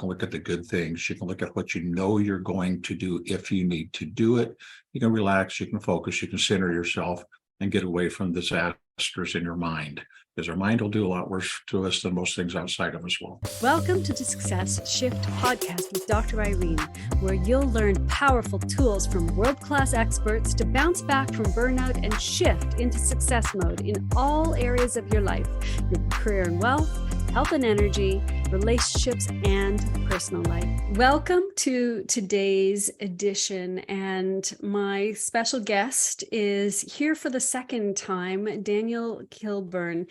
can look at the good things. You can look at what you know you're going to do if you need to do it. You can relax, you can focus, you can center yourself and get away from disasters in your mind, because our mind will do a lot worse to us than most things outside of us will. Welcome to the Success Shift podcast with Dr. Irene, where you'll learn powerful tools from world-class experts to bounce back from burnout and shift into success mode in all areas of your life, your career and wealth, health and energy, relationships, and personal life. Welcome to today's edition, and my special guest is here for the second time, Daniel Kilburn.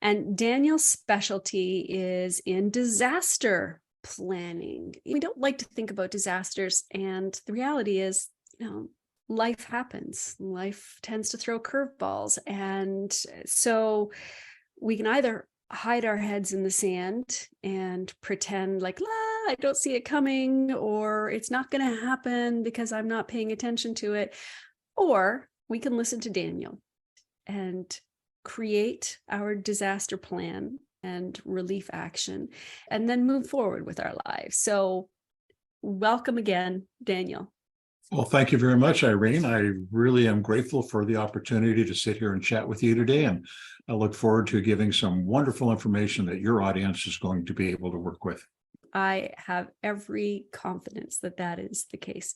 And Daniel's specialty is in disaster planning. We don't like to think about disasters, and the reality is, life happens. Life tends to throw curveballs, and so we can either hide our heads in the sand and pretend like, I don't see it coming, or it's not going to happen because I'm not paying attention to it. Or we can listen to Daniel and create our disaster plan and relief action, and then move forward with our lives. So welcome again, Daniel. Well, thank you very much, Irene. I really am grateful for the opportunity to sit here and chat with you today. And I look forward to giving some wonderful information that your audience is going to be able to work with. I have every confidence that that is the case.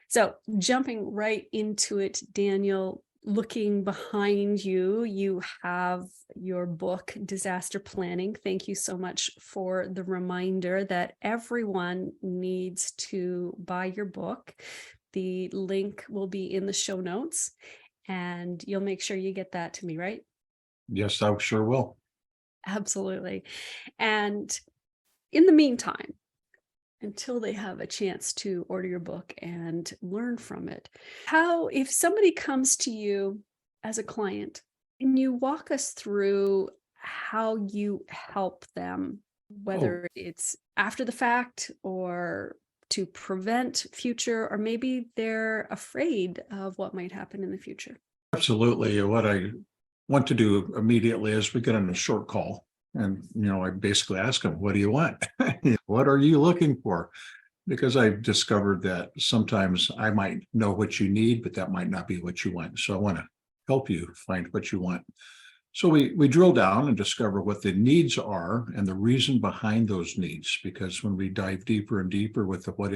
So jumping right into it, Daniel, looking behind you, you have your book, Disaster Planning. Thank you so much for the reminder that everyone needs to buy your book. The link will be in the show notes, and you'll make sure you get that to me, right? Yes, I sure will. Absolutely. And in the meantime, until they have a chance to order your book and learn from it, if somebody comes to you as a client, can you walk us through how you help them, whether it's after the fact or to prevent future, or maybe they're afraid of what might happen in the future? Absolutely. What I want to do immediately is we get on a short call, and I basically ask them, what do you want? What are you looking for? Because I've discovered that sometimes I might know what you need, but that might not be what you want. So I want to help you find what you want. So we drill down and discover what the needs are and the reason behind those needs. Because when we dive deeper and deeper with the what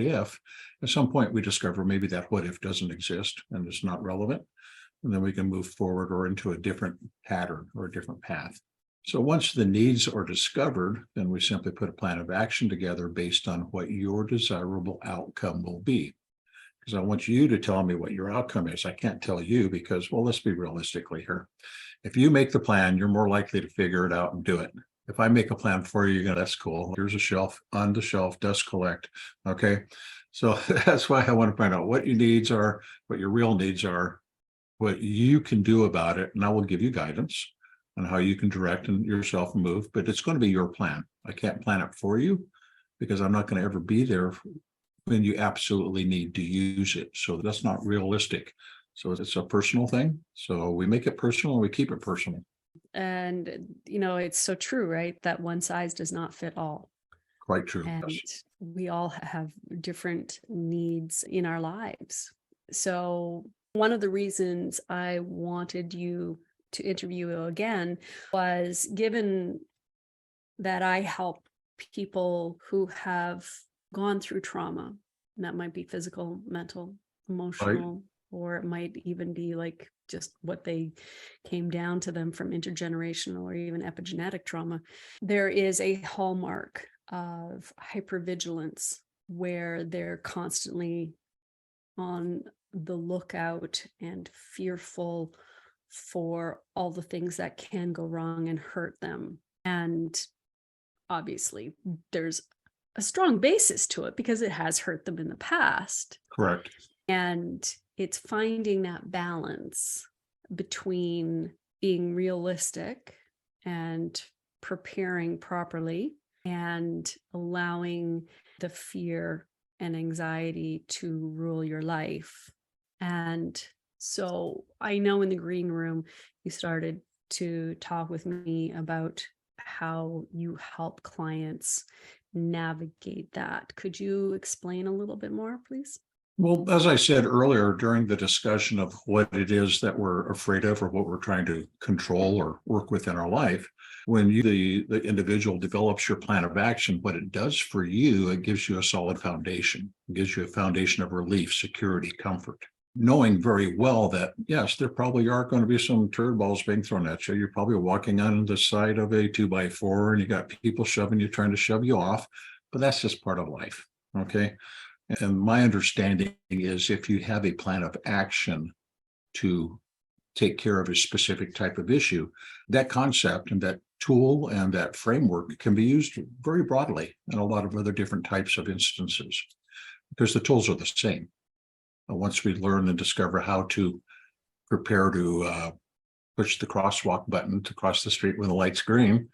if, at some point we discover maybe that what if doesn't exist and it's not relevant. And then we can move forward or into a different pattern or a different path. So once the needs are discovered, then we simply put a plan of action together based on what your desirable outcome will be. Because I want you to tell me what your outcome is. I can't tell you because, let's be realistically here. If you make the plan, you're more likely to figure it out and do it. If I make a plan for you, that's cool. Here's a shelf, on the shelf, dust collect. Okay. So that's why I want to find out what your needs are, what your real needs are, what you can do about it. And I will give you guidance on how you can direct yourself and move, but it's going to be your plan. I can't plan it for you because I'm not going to ever be there when you absolutely need to use it. So that's not realistic. So it's a personal thing. So we make it personal and we keep it personal. And, it's so true, right? That one size does not fit all. Quite true. And yes. We all have different needs in our lives. So one of the reasons I wanted you to interview you again was, given that I help people who have gone through trauma, and that might be physical, mental, emotional, right, or it might even be like just what they came down to them from intergenerational or even epigenetic trauma. There is a hallmark of hypervigilance where they're constantly on the lookout and fearful for all the things that can go wrong and hurt them. And obviously there's a strong basis to it because it has hurt them in the past. Correct. And it's finding that balance between being realistic and preparing properly and allowing the fear and anxiety to rule your life. And so I know in the green room, you started to talk with me about how you help clients navigate that. Could you explain a little bit more, please? Well, as I said earlier, during the discussion of what it is that we're afraid of or what we're trying to control or work with in our life, when the individual develops your plan of action, what it does for you, it gives you a solid foundation. It gives you a foundation of relief, security, comfort, knowing very well that, yes, there probably are going to be some turd balls being thrown at you. You're probably walking on the side of a 2x4 and you got people shoving you, trying to shove you off, but that's just part of life. Okay. And my understanding is if you have a plan of action to take care of a specific type of issue, that concept and that tool and that framework can be used very broadly in a lot of other different types of instances because the tools are the same. Once we learn and discover how to prepare to push the crosswalk button to cross the street when the light's green,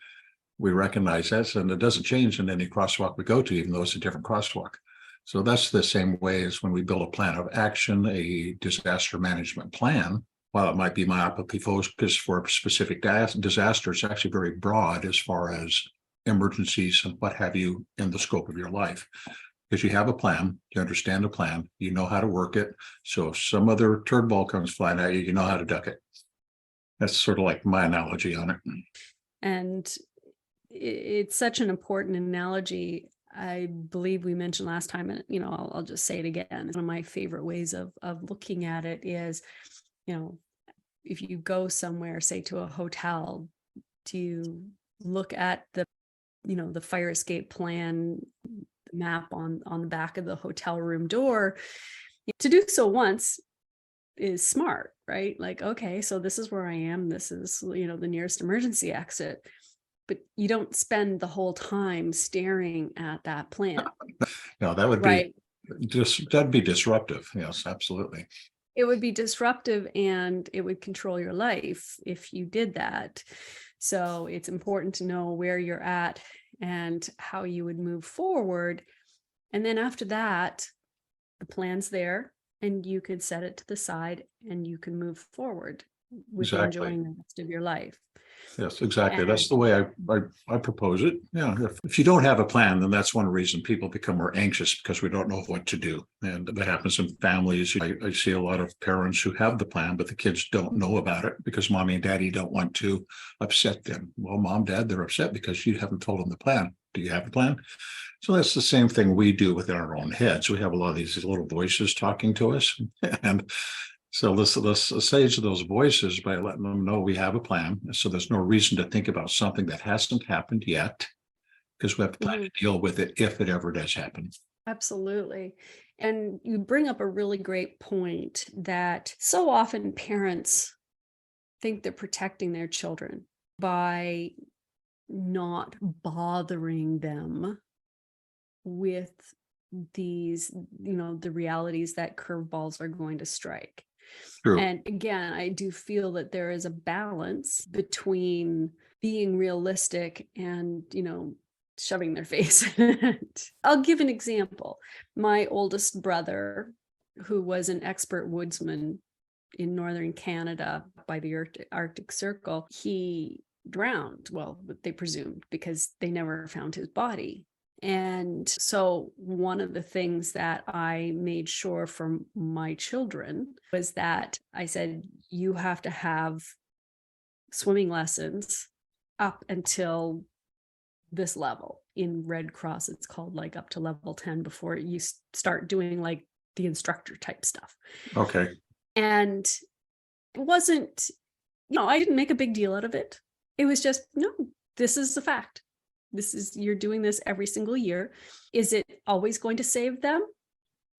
we recognize that, and it doesn't change in any crosswalk we go to, even though it's a different crosswalk. So that's the same way as when we build a plan of action, a disaster management plan. While it might be myopically focused for specific disasters, it's actually very broad as far as emergencies and what have you in the scope of your life. Because you have a plan, you understand the plan, you know how to work it. So if some other turd ball comes flying at you, you know how to duck it. That's sort of like my analogy on it. And it's such an important analogy. I believe we mentioned last time, and I'll just say it again. One of my favorite ways of looking at it is, if you go somewhere, say to a hotel, do you look at the fire escape plan map on the back of the hotel room door? To do so once is smart, right? Like, okay, so this is where I am. This is, the nearest emergency exit. But you don't spend the whole time staring at that plan. No, that would right. that'd be disruptive. Yes, absolutely. It would be disruptive and it would control your life if you did that. So it's important to know where you're at and how you would move forward. And then after that, the plan's there and you could set it to the side and you can move forward with enjoying the rest of your life. Yes, exactly. That's the way I propose it. Yeah. If you don't have a plan, then that's one reason people become more anxious because we don't know what to do. And that happens in families. I see a lot of parents who have the plan, but the kids don't know about it because mommy and daddy don't want to upset them. Well, mom, dad, they're upset because you haven't told them the plan. Do you have a plan? So that's the same thing we do within our own heads. We have a lot of these little voices talking to us. And so let's assuage those voices by letting them know we have a plan. So there's no reason to think about something that hasn't happened yet, because we have to plan to deal with it if it ever does happen. Absolutely. And you bring up a really great point that so often parents think they're protecting their children by not bothering them with these, the realities that curveballs are going to strike. True. And again, I do feel that there is a balance between being realistic and, shoving their face. I'll give an example. My oldest brother, who was an expert woodsman in northern Canada by the Arctic Circle, he drowned. Well, they presumed because they never found his body. And so one of the things that I made sure for my children was that I said, you have to have swimming lessons up until this level. In Red Cross, it's called like up to level 10 before you start doing like the instructor type stuff. Okay. And it wasn't, I didn't make a big deal out of it. It was just, no, this is the fact. You're doing this every single year. Is it always going to save them?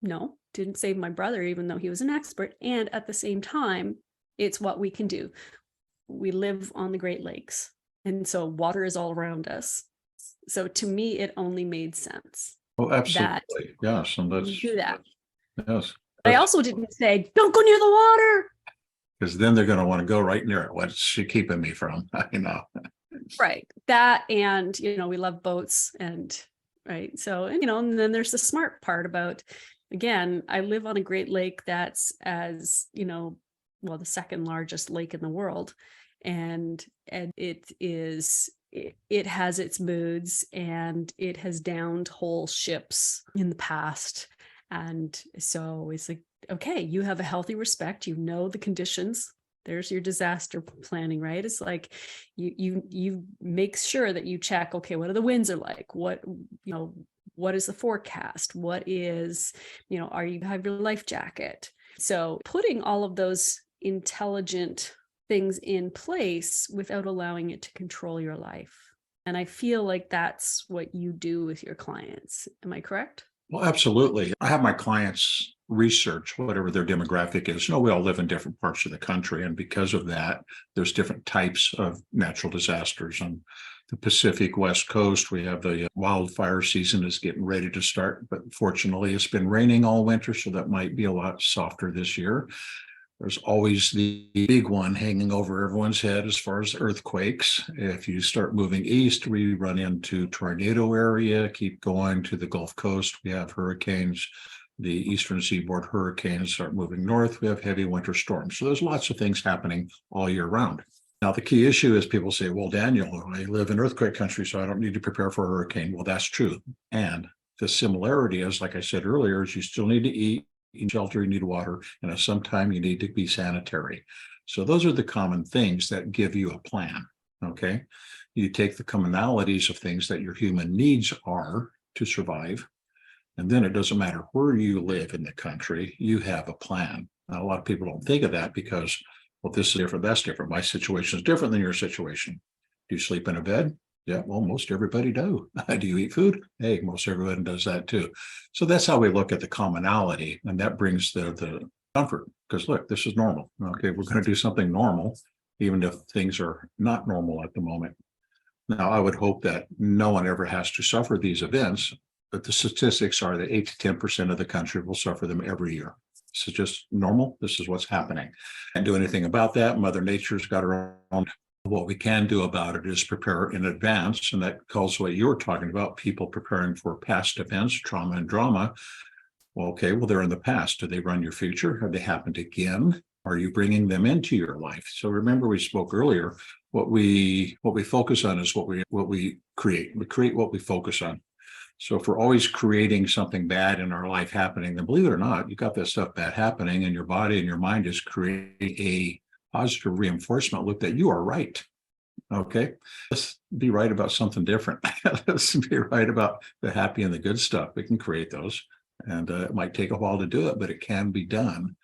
No, didn't save my brother, even though he was an expert. And at the same time, it's what we can do. We live on the Great Lakes, and so water is all around us. So to me, it only made sense. Oh, absolutely. Yes. And let's do that. Yes. I also didn't say, don't go near the water. Because then they're going to want to go right near it. What's she keeping me from? Right. That, and, we love boats and right. So, and then there's the smart part about, again, I live on a Great Lake that's as, the second largest lake in the world. And it is it has its moods, and it has downed whole ships in the past. And so it's like, okay, you have a healthy respect, you know the conditions. There's your disaster planning, right? It's like you make sure that you check, okay, what are the winds are like? What is the forecast? What is, are you have your life jacket? So putting all of those intelligent things in place without allowing it to control your life. And I feel like that's what you do with your clients. Am I correct? Well, absolutely. I have my clients research whatever their demographic is. We all live in different parts of the country. And because of that, there's different types of natural disasters. On the Pacific West Coast, we have the wildfire season is getting ready to start. But fortunately, it's been raining all winter, so that might be a lot softer this year. There's always the big one hanging over everyone's head as far as earthquakes. If you start moving east, we run into tornado area. Keep going to the Gulf Coast, we have hurricanes. The eastern seaboard hurricanes start moving north, we have heavy winter storms. So there's lots of things happening all year round. Now, the key issue is people say, well, Daniel, I live in earthquake country, so I don't need to prepare for a hurricane. Well, that's true. And the similarity is, like I said earlier, is you still need to eat, shelter, you need water, and at some time you need to be sanitary. So those are the common things that give you a plan. Okay. You take the commonalities of things that your human needs are to survive. And then it doesn't matter where you live in the country, you have a plan. Now, a lot of people don't think of that because, well, this is different, that's different. My situation is different than your situation. Do you sleep in a bed? Yeah, well, most everybody do. Do you eat food? Hey, most everyone does that too. So that's how we look at the commonality, and that brings the comfort. Because look, this is normal. Okay, we're going to do something normal, even if things are not normal at the moment. Now, I would hope that no one ever has to suffer these events, but the statistics are that 8 to 10% of the country will suffer them every year. This is just normal. This is what's happening. Can't do anything about that. Mother Nature's got her own. What we can do about it is prepare in advance, and that calls what you were talking about, people preparing for past events, trauma and drama. Well, okay, well, they're in the past. Do they run your future? Have they happened again? Are you bringing them into your life? So remember, we spoke earlier, what we focus on is what we create. We create what we focus on. So if we're always creating something bad in our life happening, then believe it or not, you got that stuff bad happening, and your body and your mind is creating a positive reinforcement loop that you are right. Okay. Let's be right about something different. Let's be right about the happy and the good stuff. We can create those. And it might take a while to do it, but it can be done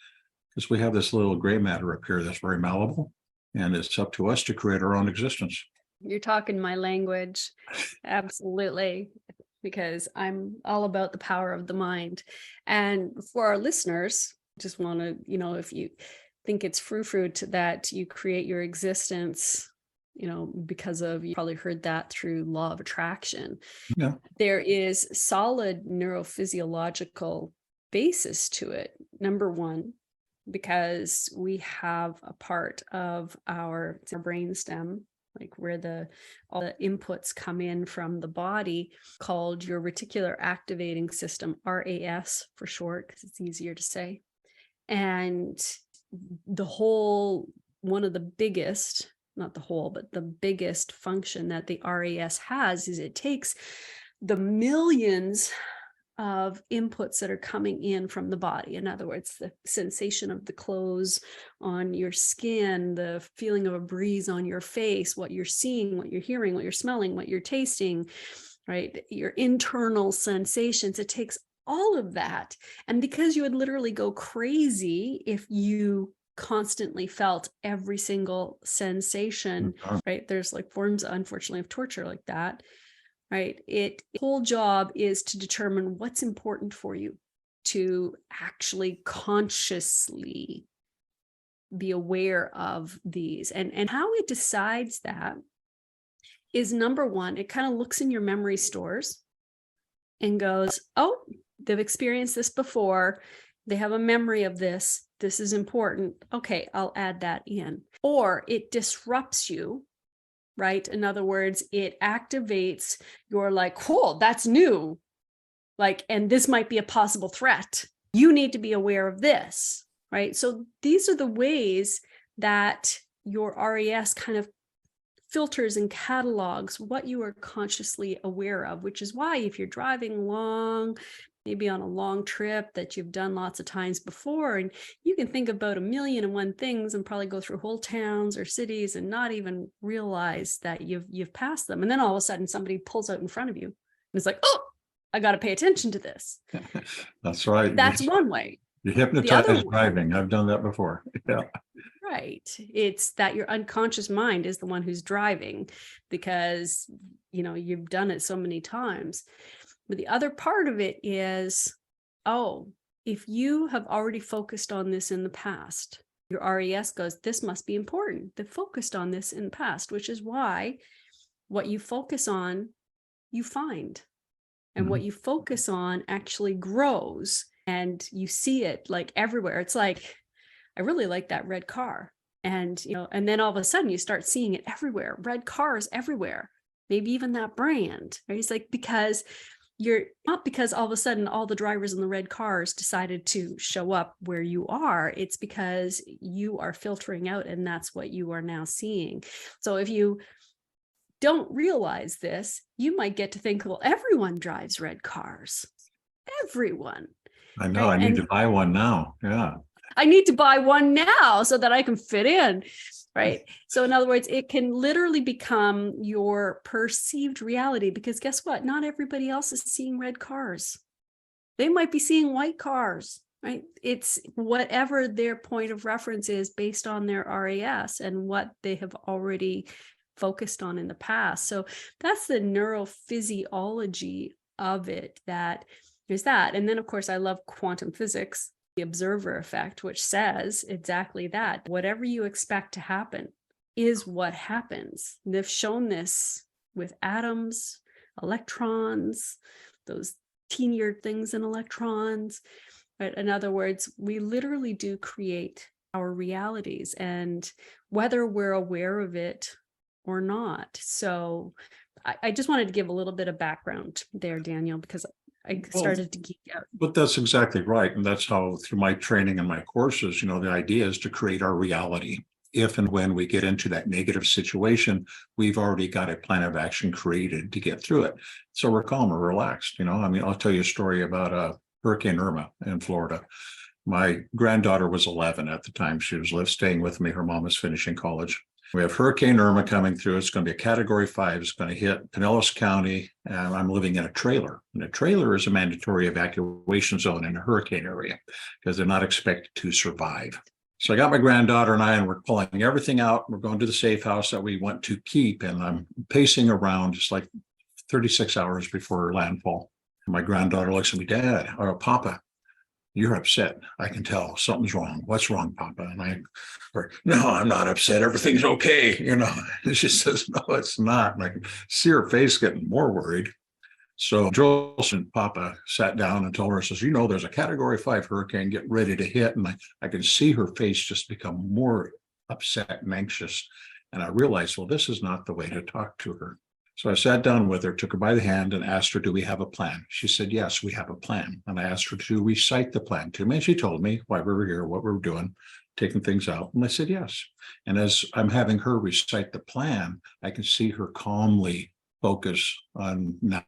because we have this little gray matter up here that's very malleable. And it's up to us to create our own existence. You're talking my language. Absolutely. Because I'm all about the power of the mind. And for our listeners, just want to, if you think it's fruit that you create your existence, because of, you probably heard that through law of attraction. Yeah. There is solid neurophysiological basis to it. Number one, because we have a part of our brainstem, like where all the inputs come in from the body, called your reticular activating system, RAS for short, because it's easier to say. And one of the biggest, not the whole, but the biggest function that the RAS has is it takes the millions of inputs that are coming in from the body. In other words, the sensation of the clothes on your skin, the feeling of a breeze on your face, what you're seeing, what you're hearing, what you're smelling, what you're tasting, right? Your internal sensations. It takes all of that. And because you would literally go crazy if you constantly felt every single sensation, right? There's like forms, unfortunately, of torture like that, right? The whole job is to determine what's important for you, to actually consciously be aware of these. And how it decides that is, number one, it kind of looks in your memory stores and goes, oh, they've experienced this before. They have a memory of this. This is important. Okay, I'll add that in. Or it disrupts you, right? In other words, it activates your like, cool, that's new. Like, and this might be a possible threat. You need to be aware of this, right? So these are the ways that your RAS kind of filters and catalogs what you are consciously aware of, which is why if you're driving along, maybe on a long trip that you've done lots of times before, and you can think about 1,000,001 things and probably go through whole towns or cities and not even realize that you've passed them. And then all of a sudden somebody pulls out in front of you and it's like, oh, I got to pay attention to this. That's right. That's one way. You're The other hypnotized way, driving. I've done that before. Yeah. right. It's that your unconscious mind is the one who's driving because, you've done it so many times. But the other part of it is, if you have already focused on this in the past, your RES goes, this must be important. They focused on this in the past, which is why what you focus on, you find. And what you focus on actually grows and you see it like everywhere. It's like, I really like that red car. And, and then all of a sudden you start seeing it everywhere, red cars everywhere, maybe even that brand. Right? It's like, because you're not, because all of a sudden all the drivers in the red cars decided to show up where you are. It's because you are filtering out and that's what you are now seeing. So if you don't realize this, you might get to think, well, everyone drives red cars. Everyone. I know. Right? I need to buy one now. Yeah. I need to buy one now so that I can fit in. Right. So in other words, it can literally become your perceived reality because guess what? Not everybody else is seeing red cars. They might be seeing white cars. Right. It's whatever their point of reference is based on their RAS and what they have already focused on in the past. So that's the neurophysiology of it, that there's that. And then of course, I love quantum physics, the observer effect, which says exactly that. Whatever you expect to happen is what happens. And they've shown this with atoms, electrons, those teenier things in electrons. Right? In other words, we literally do create our realities, and whether we're aware of it or not. So I just wanted to give a little bit of background there, Daniel, because I started to geek out. But that's exactly right. And that's how, through my training and my courses, the idea is to create our reality. If and when we get into that negative situation, we've already got a plan of action created to get through it. So we're calm or relaxed. I'll tell you a story about Hurricane Irma in Florida. My granddaughter was 11 at the time. She was staying with me. Her mom was finishing college. We have Hurricane Irma coming through. It's going to be a Category 5. It's going to hit Pinellas County, and I'm living in a trailer. And a trailer is a mandatory evacuation zone in a hurricane area because they're not expected to survive. So I got my granddaughter and I, and we're pulling everything out. We're going to the safe house that we want to keep, and I'm pacing around just like 36 hours before landfall. And my granddaughter looks at me, Dad, or Papa, you're upset. I can tell something's wrong. What's wrong, Papa? And no, I'm not upset. Everything's okay. And she says, no, it's not. And I can see her face getting more worried. So Joel and Papa sat down and told her, says, there's a Category 5 hurricane getting ready to hit. And I can see her face just become more upset and anxious. And I realized, well, this is not the way to talk to her. So I sat down with her, took her by the hand and asked her, do we have a plan? She said, yes, we have a plan. And I asked her to recite the plan to me. And she told me why we were here, what we were doing, taking things out. And I said, yes. And as I'm having her recite the plan, I can see her calmly focus on now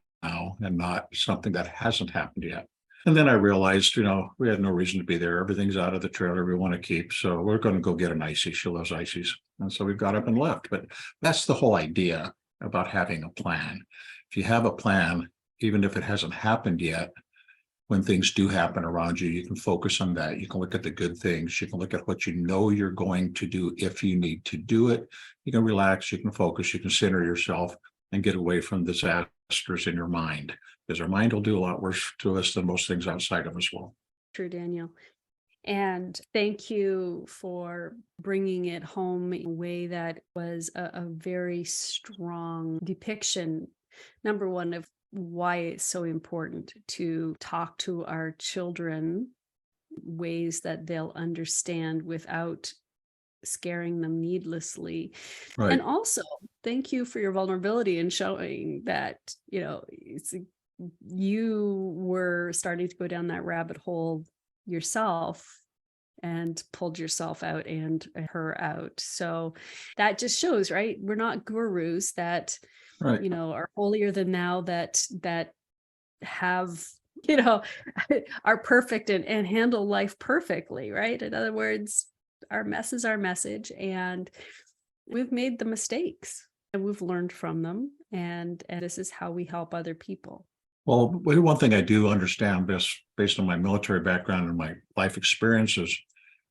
and not something that hasn't happened yet. And then I realized, we had no reason to be there. Everything's out of the trailer we want to keep. So we're going to go get an icy. She loves ices. And so we got up and left. But that's the whole idea about having a plan. If you have a plan, even if it hasn't happened yet, when things do happen around you, you can focus on that. You can look at the good things. You can look at what you're going to do if you need to do it. You can relax, you can focus, you can center yourself and get away from disasters in your mind, because our mind will do a lot worse to us than most things outside of us will. True, Daniel. And thank you for bringing it home in a way that was a very strong depiction, number one, of why it's so important to talk to our children ways that they'll understand without scaring them needlessly. Right. And also, thank you for your vulnerability in showing that, you were starting to go down that rabbit hole yourself and pulled yourself out and her out. So that just shows, right? We're not gurus that, Right. are holier than thou, that have, are perfect and handle life perfectly, right? In other words, our mess is our message, and we've made the mistakes and we've learned from them. And this is how we help other people. Well, one thing I do understand based on my military background and my life experiences,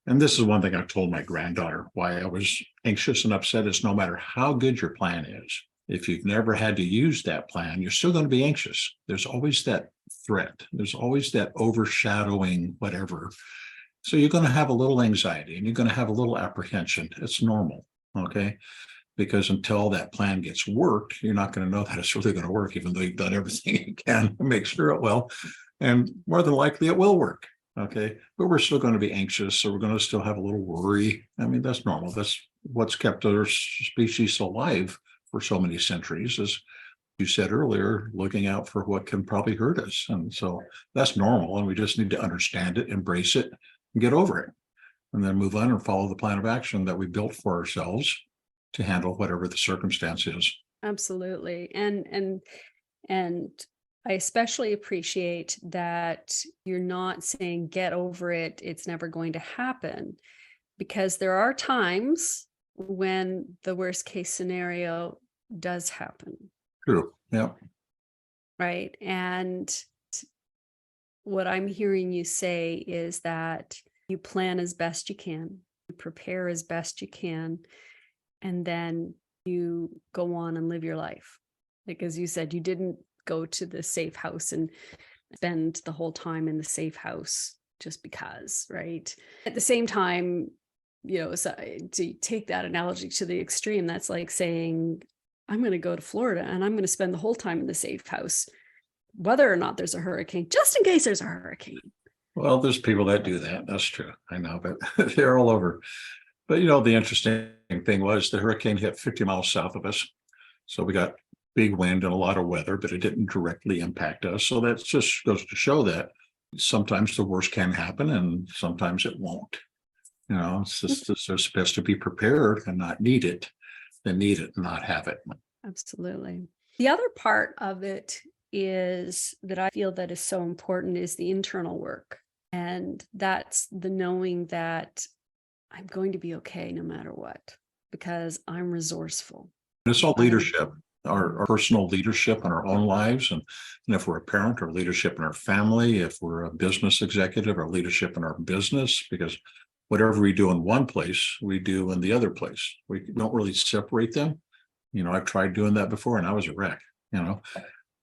and this is one thing I told my granddaughter why I was anxious and upset, is no matter how good your plan is, if you've never had to use that plan, you're still going to be anxious. There's always that threat. There's always that overshadowing whatever. So you're going to have a little anxiety and you're going to have a little apprehension. It's normal. Okay. Because until that plan gets worked, you're not going to know that it's really going to work, even though you've done everything you can to make sure it will. And more than likely it will work. Okay. But we're still going to be anxious. So we're going to still have a little worry. I mean, that's normal. That's what's kept our species alive for so many centuries, as you said earlier, looking out for what can probably hurt us. And so that's normal. And we just need to understand it, embrace it, and get over it. And then move on and follow the plan of action that we built for ourselves to handle whatever the circumstance is. Absolutely. And I especially appreciate that you're not saying get over it, it's never going to happen, because there are times when the worst case scenario does happen. True. Yeah. Right. And what I'm hearing you say is that you plan as best you can, you prepare as best you can, and then you go on and live your life. Like, as you said, you didn't go to the safe house and spend the whole time in the safe house just because, right? At the same time, so to take that analogy to the extreme, that's like saying, I'm going to go to Florida and I'm going to spend the whole time in the safe house, whether or not there's a hurricane, just in case there's a hurricane. Well, there's people that do that. That's true. I know, but they're all over. But the interesting thing was the hurricane hit 50 miles south of us. So we got big wind and a lot of weather, but it didn't directly impact us. So that just goes to show that sometimes the worst can happen and sometimes it won't. It's just they're supposed to be prepared and not need it, than need it and not have it. Absolutely. The other part of it is that I feel that is so important is the internal work. And that's the knowing that I'm going to be okay no matter what, because I'm resourceful. It's all leadership, our personal leadership in our own lives. And if we're a parent, our leadership in our family, if we're a business executive, our leadership in our business, because whatever we do in one place, we do in the other place. We don't really separate them. I've tried doing that before and I was a wreck.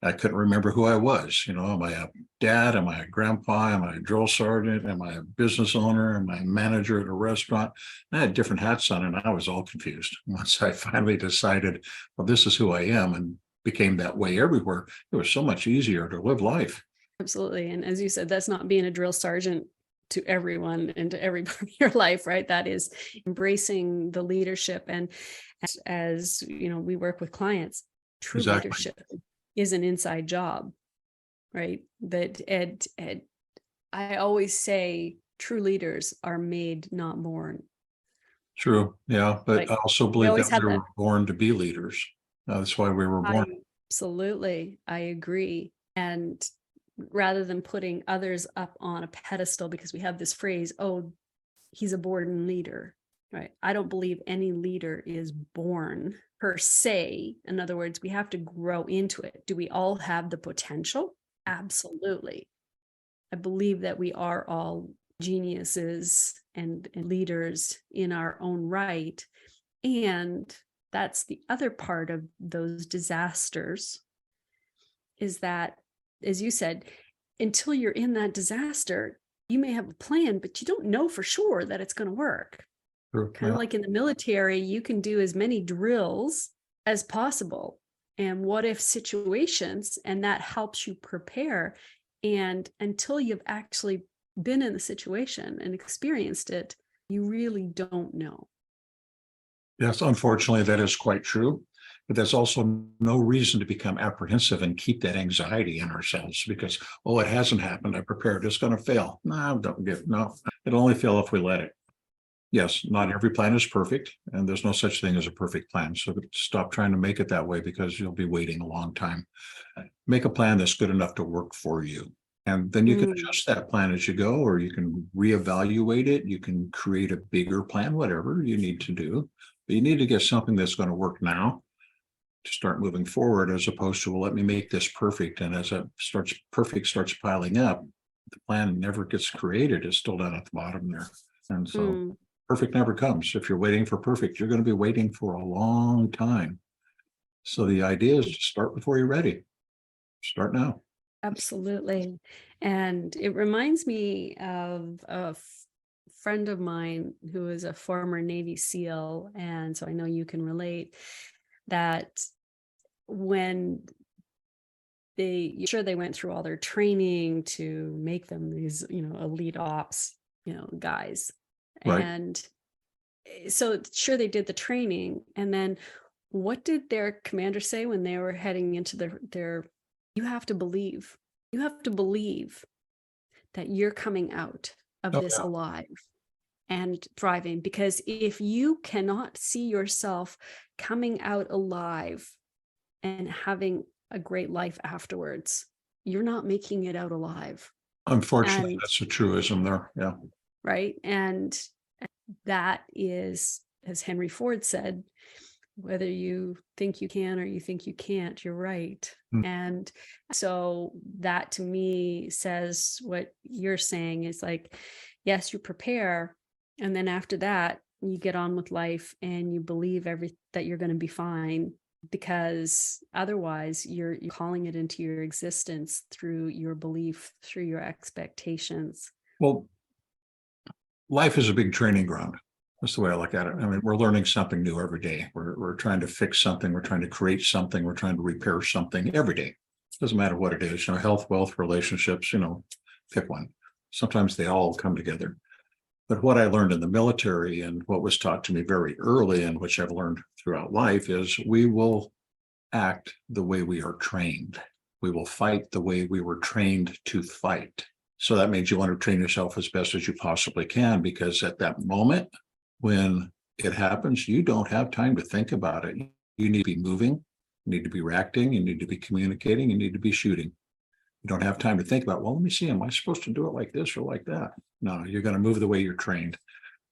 I couldn't remember who I was. Am I a dad? Am I a grandpa? Am I a drill sergeant? Am I a business owner? Am I a manager at a restaurant? I had different hats on and I was all confused. Once I finally decided, well, this is who I am, and became that way everywhere, it was so much easier to live life. Absolutely. And as you said, that's not being a drill sergeant to everyone and to every part of your life, right? That is embracing the leadership. And as we work with clients, true leadership is an inside job, right? That I always say true leaders are made, not born. True. Yeah. But I also believe that we were born to be leaders. That's why we were born. Absolutely. I agree. And rather than putting others up on a pedestal, because we have this phrase, oh, he's a born leader, right? I don't believe any leader is born per se. In other words, we have to grow into it. Do we all have the potential? Absolutely. I believe that we are all geniuses and leaders in our own right. And that's the other part of those disasters, is that, as you said, until you're in that disaster, you may have a plan, but you don't know for sure that it's going to work. Sure. Kind of like in the military, you can do as many drills as possible and what if situations, and that helps you prepare. And until you've actually been in the situation and experienced it, you really don't know. Yes, unfortunately, that is quite true. But there's also no reason to become apprehensive and keep that anxiety in ourselves because, oh, it hasn't happened. I prepared. It's going to fail. No. It'll only fail if we let it. Yes, not every plan is perfect, and there's no such thing as a perfect plan. So stop trying to make it that way, because you'll be waiting a long time. Make a plan that's good enough to work for you. And then you can adjust that plan as you go, or you can reevaluate it. You can create a bigger plan, whatever you need to do. But you need to get something that's going to work now to start moving forward, as opposed to, well, let me make this perfect. And as perfect starts piling up, the plan never gets created. It's still down at the bottom there. And so perfect never comes. If you're waiting for perfect, you're going to be waiting for a long time. So the idea is to start before you're ready. Start now. Absolutely. And it reminds me of a friend of mine who is a former Navy SEAL. And so I know you can relate that when they went through all their training to make them these, elite ops, guys. Right. And so sure, they did the training. And then what did their commander say when they were heading into their you have to believe that you're coming out of this alive and thriving, because if you cannot see yourself coming out alive and having a great life afterwards, you're not making it out alive. Unfortunately, that's a truism there. Yeah. Right. And that is, as Henry Ford said, whether you think you can or you think you can't, you're right. And so that to me says what you're saying is like, yes, you prepare. And then after that, you get on with life and you believe that you're going to be fine, because otherwise you're calling it into your existence through your belief, through your expectations. Well, life is a big training ground. That's the way I look at it. I mean, we're learning something new every day. We're trying to fix something. We're trying to create something. We're trying to repair something every day. Doesn't matter what it is, health, wealth, relationships, pick one. Sometimes they all come together. But what I learned in the military, and what was taught to me very early, and which I've learned throughout life, is we will act the way we are trained. We will fight the way we were trained to fight. So that means you want to train yourself as best as you possibly can, because at that moment, when it happens, you don't have time to think about it. You need to be moving, you need to be reacting, you need to be communicating, you need to be shooting. You don't have time to think about, well, let me see, am I supposed to do it like this or like that? No, you're going to move the way you're trained.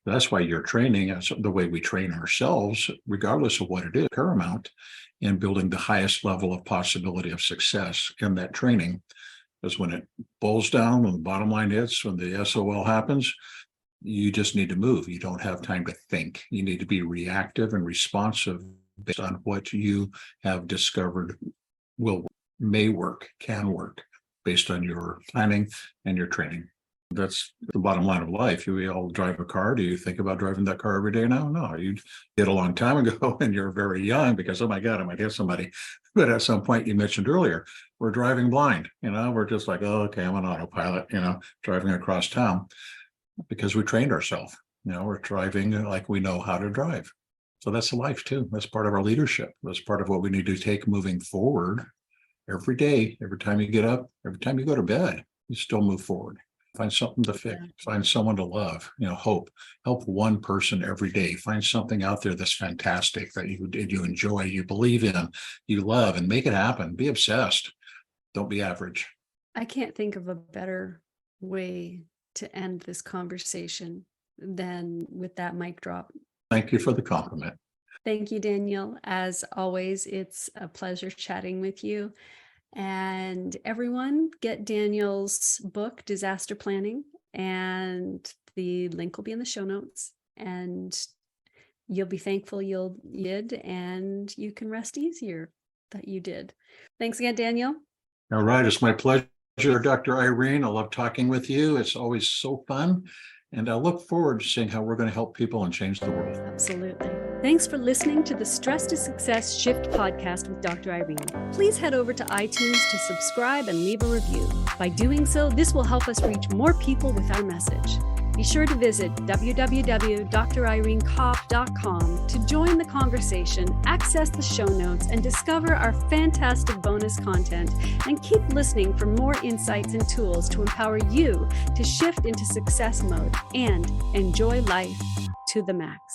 That's why your training, is the way we train ourselves, regardless of what it is, paramount in building the highest level of possibility of success in that training. Because when it bowls down, when the bottom line hits, when the SOL happens, you just need to move. You don't have time to think. You need to be reactive and responsive based on what you have discovered may work, can work, based on your planning and your training. That's the bottom line of life. We all drive a car. Do you think about driving that car every day now? No, you did a long time ago and you're very young, because, oh my God, I might hit somebody. But at some point, you mentioned earlier, we're driving blind. We're just like, oh, okay, I'm an autopilot, driving across town, because we trained ourselves. We're driving like we know how to drive. So that's life too. That's part of our leadership. That's part of what we need to take moving forward every day. Every time you get up, every time you go to bed, you still move forward. Find something to fix, find someone to love, help one person every day. Find something out there that's fantastic, that you enjoy, you believe in, you love, and make it happen. Be obsessed. Don't be average. I can't think of a better way to end this conversation than with that mic drop. Thank you for the compliment. Thank you, Daniel. As always, it's a pleasure chatting with you. And everyone, get Daniel's book, Disaster Planning, and the link will be in the show notes. And you'll be thankful you did, and you can rest easier that you did. Thanks again, Daniel. All right. It's my pleasure, Dr. Irene. I love talking with you. It's always so fun. And I look forward to seeing how we're going to help people and change the world. Absolutely. Thanks for listening to the Stress to Success Shift podcast with Dr. Irene. Please head over to iTunes to subscribe and leave a review. By doing so, this will help us reach more people with our message. Be sure to visit www.drirenekopp.com to join the conversation, access the show notes, and discover our fantastic bonus content. And keep listening for more insights and tools to empower you to shift into success mode and enjoy life to the max.